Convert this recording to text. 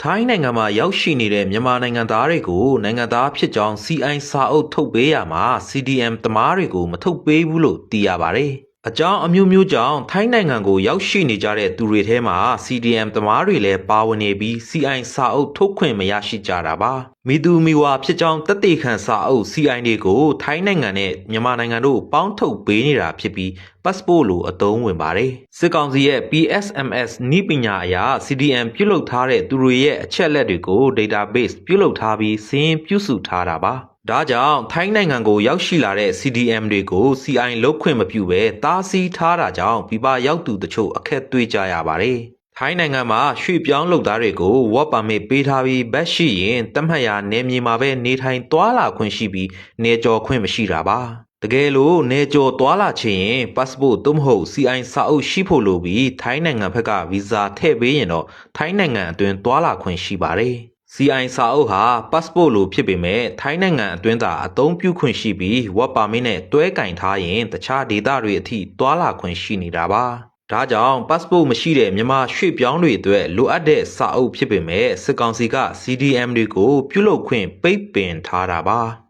ထိုင်းနိုင်ငံမှာရောက်ရှိနေတဲ့မြန်မာနိုင်ငံသားတွေကိုနိုင်ငံသားဖြစ်ကြောင်း CI စာအုပ်ထုတ်ပေးရမှာ CDM သမားတွေကိုမထုတ်ပေးဘူးလို့သိရပါတယ်။အကြောင်းအမျိုးမျိုးကြောင့်ထိုင်းနိုင်ငံကိုရောက်ရှိနေကြတဲ့သူတွေထဲမှာ CDM သမားတွေလည်းပါဝင်နေပြီး CI စာအုပ်ထုတ်ခွင့်မရရှိကြတာပါ။မိသူမိဝါဖြစ်ကြောင်းတသက်ခံစာအုပ် CI တွေကိုထိုင်းနိုင်ငံနဲ့မြန်မာနိုင်ငံတို့ပေါင်းထုတ်ပေးနေတာဖြစ်ပြီး passport လိုအသုံးဝင်ပါတယ်။စစ်ကောင်စီရဲ့ PSMS နိပညာအရ CDM ပြုလုပ်ထားတဲ့သူတွေရဲ့အချက်အလက်တွေကို database ပြုလုပ်ထားပြီးစာရင်းပြုစုထားတာပါ။ဒါကြောင့်ထိုင်းနိုင်ငံကိုရောက်ရှိလာတဲ့ CDM တွေကို CI လုပ်ခွင့်မပြုဘဲတားဆီးထားတာကြောင့်ပြည်ပရောက်သူတချို့အခက်တွေ့ကြရပါတယ်။ထိုင်းနိုင်ငံမှာရွှေ့ပြောင်းလုပ်သားတွေကို work permit ပေးထားပြီးဘတ်ရှိရင်တတ်မှတ်ရာနယ်မြေမှာပဲနေထိုင်သွားလာခွင့်ရှိပြီးနေကြော်ခွင့်မရှိတာပါ။တကယ်လို့နေကြော်သွားလာချင်ရင် passport သို့မဟုတ် CI စာအုပ်ရှိဖို့လိုပြီးထိုင်းနိုင်ငံဘက်ကဗီဇာထည့်ပေးရင်တော့ထိုင်းနိုင်ငံအတွင်းသွားလာခွင့်ရှိပါတယ်။ CI စာအုပ်ဟာ passport လိုဖြစ်ပေမဲ့ထိုင်းနိုင်ငံအတွင်းသာအသုံးပြုခွင့်ရှိပြီး work permit နဲ့တွဲကင်ထားရင်တခြားဒေသတွေအထိသွားလာခွင့်ရှိနေတာပါ။ဒါကြောင့် passport မရှိတဲ့မြန်မာရွှေ့ပြောင်းတွေအတွက်လိုအပ်တဲ့စာအုပ်ဖြစ်ပေမဲ့စစ်ကောင်စီက CDM တွေကိုပြုလုပ်ခွင့်ပိတ်ပင်ထားတာပါ။